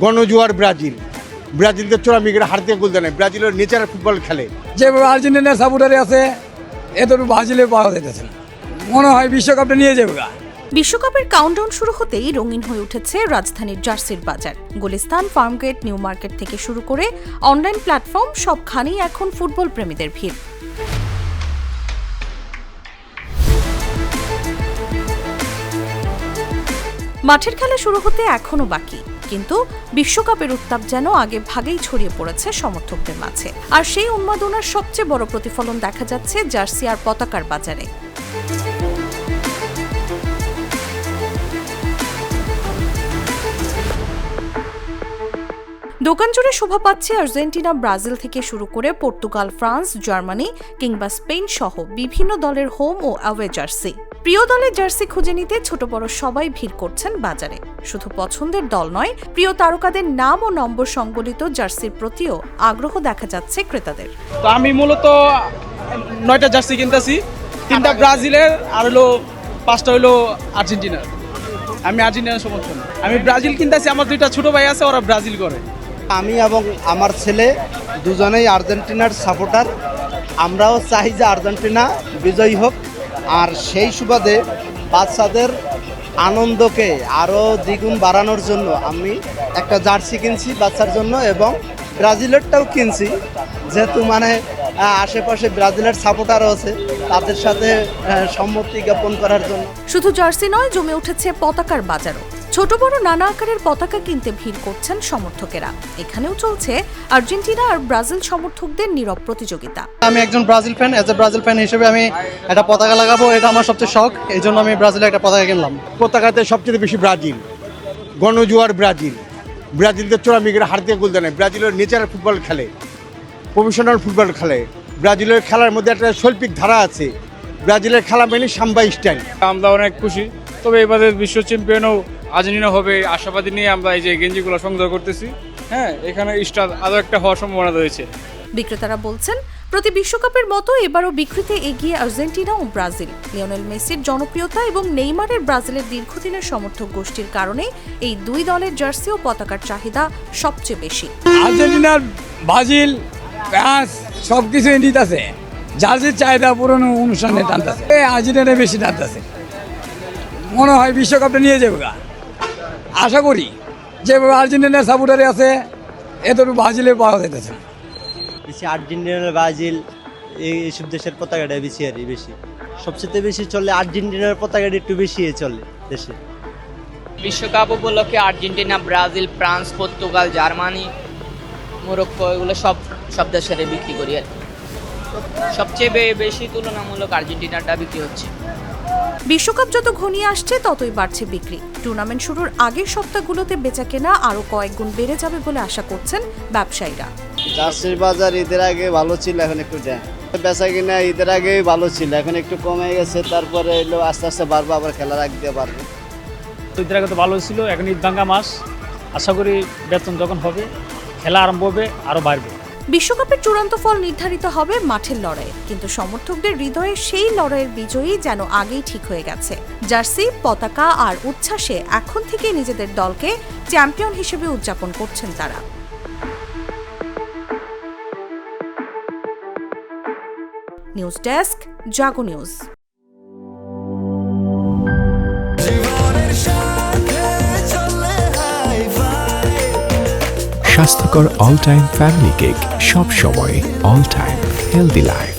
গণজোয়ার Brazil. ব্রাজিলকে চোরামিকের হারতে গোল দেয় না, ব্রাজিলের নেচারাল ফুটবল খেলে। যেভাবে আর্জেন্টিনার সাপোর্টারে আছে এত ব্রাজিলে পাওয়া যাইতেছে না, মনে হয় বিশ্বকাপটা নিয়ে যাবে। বিশ্বকাপের কাউন্টডাউন শুরু হতেই রঙিন হয়ে উঠেছে রাজধানীর জার্সির বাজার। গুলিস্তান, ফার্মগেট, নিউ মার্কেট থেকে শুরু করে অনলাইন প্ল্যাটফর্ম সবখানেই এখন ফুটবল প্রেমীদের ভিড়। মাঠের খেলা শুরু হতে এখনো বাকি, কিন্তু বিশ্বকাপের উত্তাপ যেন আগে ভাগেই ছড়িয়ে পড়েছে সমর্থকদের মাঝে। আর সেই উন্মাদনার সবচেয়ে বড় প্রতিফলন দেখা যাচ্ছে জার্সি আর পতাকার বাজারে। দোকান জুড়ে শোভা পাচ্ছে আর্জেন্টিনা, ব্রাজিল থেকে শুরু করে পর্তুগাল, ফ্রান্স, জার্মানি কিংবা স্পেন সহ বিভিন্ন দলের হোম ও অ্যাওয়ে জার্সি। প্রিয় দলের জার্সি খুঁজে নিতে ছোট বড় সবাই ভিড় করছেন বাজারে। শুধু পছন্দের দল নয়, প্রিয় তারকাদের নাম ও নম্বর সংবলিত জার্সির প্রতিও আগ্রহ দেখা যাচ্ছে ক্রেতাদের। তো আমি মূলত 9টা জার্সি কিনতেছি, 3টা ব্রাজিলের আর হলো 5টা হলো আর্জেন্টিনার। আমি আর্জেন্টিনার সমর্থন। আমি ব্রাজিল কিনতেছি, আমার 2টা ছোট ভাই আছে, ওরা ব্রাজিল করে। আমি এবং আমার ছেলে দুজনেই আর্জেন্টিনার সাপোর্টার। আমরাও চাই যে আর্জেন্টিনা বিজয়ী হোক, আর সেই সুবাদে বাচ্চাদের আনন্দকে আরও দ্বিগুণ বাড়ানোর জন্য আমি একটা জার্সি কিনছি বাচ্চার জন্য, এবং ব্রাজিলেরটাও কিনছি, যেহেতু আশেপাশে ব্রাজিলের সাপোর্টারও আছে, তাদের সাথে সম্মতি জ্ঞাপন করার জন্য। শুধু জার্সি নয়, জমে উঠেছে পতাকার বাজারও। ছোট বড় নানা আকারের পতাকা কিনতে ভিড় করছেন সমর্থকেরা। এখানেও চলছে আর্জেন্টিনা আর ব্রাজিল সমর্থকদের নীরব প্রতিযোগিতা। আমি একজন Brazil fan, as a Brazil fan হিসেবে আমি একটা পতাকা লাগাবো, এটা আমার সবচেয়ে শখ, এই জন্য আমি ব্রাজিলের একটা পতাকা কিনলাম। পতাকাতে সবচেয়ে বেশি ব্রাজিল, গণজোয়ার ব্রাজিল। ব্রাজিলকে চোরামিকের হারতে গোল দেয় না, ব্রাজিলের নেচারাল ফুটবল খেলে, প্রফেশনাল ফুটবল খেলে। ব্রাজিলের খেলার মধ্যে একটা শৈল্পিক ধারা আছে। ব্রাজিলের খেলা মানে সাম্বা স্টাইল। আমরা অনেক খুশি, তবে এবারে বিশ্ব চ্যাম্পিয়নও আর্জেন্টিনা হবে আশাবাদী নিয়ে আমরা এই যে গেঞ্জিগুলো সংগ্রহ করতেছি। হ্যাঁ, এখানে স্টার আরও একটা হওয়ার সম্ভাবনা রয়েছে। বিক্রেতারা বলছেন, প্রতি বিশ্বকাপের মতো এবারও বিক্রিতে এগিয়ে আর্জেন্টিনা ও ব্রাজিল। লিওনেল মেসির জনপ্রিয়তা এবং নেইমারের ব্রাজিলের দীর্ঘদিনের সমর্থক গোষ্ঠীর কারণে এই দুই দলের জার্সি ও পতাকার চাহিদা সবচেয়ে বেশি। আর্জেন্টিনার, ব্রাজিল, ফ্রান্স সবকিছু নিতেছে, জার্সির চাহিদা পুরনো অনুষ্ঠানে টানতেছে, আর্জেন্টিনা বেশি টানতেছে, মনে হয় বিশ্বকাপটা নিয়ে যাবে। আশা করি যেভাবে আর্জেন্টিনার সাপোর্টারে আছে এত ব্রাজিলে পাওয়া যাইতেছে না। বেশি আর্জেন্টিনার, ব্রাজিল এইসব দেশের পতাকাটা বেশি সবচেয়ে বেশি চলে। আর্জেন্টিনার পতাকাটা একটু বেশি চলে দেশে। বিশ্বকাপ উপলক্ষে Argentina, Brazil, France, Portugal, Germany, Morocco এগুলো সব দেশের বিক্রি করি। আর সবচেয়ে বেশি তুলনামূলক আর্জেন্টিনাটা বিক্রি হচ্ছে। বিশ্বকাপ যত ঘনিয়ে আসছে ততই বাড়ছে বিক্রি। টুর্নামেন্ট শুরুর আগের সপ্তাহগুলোতে বেচাকেনা আরও কয়েক গুণ বেড়ে যাবে বলে আশা করছেন ব্যবসায়ীরা। জার্সির বাজার ঈদের আগে ভালো ছিল, এখন একটু বেচা কিনা ঈদের আগে ভালো ছিল, এখন একটু কমে গেছে। তারপরে এলো আস্তে আস্তে বাড়বে, আবার খেলার আগে দিয়ে বাড়বে। ঈদের আগে তো ভালো ছিল, এখন ঈদ ভাঙ্গা মাস, আশা করি বেতন যখন হবে খেলা আরম্ভ হবে আরও বাড়বে। বিশ্বকাপের চূড়ান্ত ফল নির্ধারিত হবে মাঠের লড়াইয়ে, কিন্তু সমর্থকদের হৃদয়ে সেই লড়াইয়ের বিজয়ী যেন আগেই ঠিক হয়ে গেছে। জার্সি, পতাকা আর উচ্ছ্বাসে এখন থেকে নিজেদের দলকে চ্যাম্পিয়ন হিসেবে উদযাপন করছেন তারা। নিউজ ডেস্ক, জাগো নিউজ। স্বাস্থ্যকর অল টাইম ফ্যামিলি কেক, সব সময় অল টাইম হেলদি লাইফ।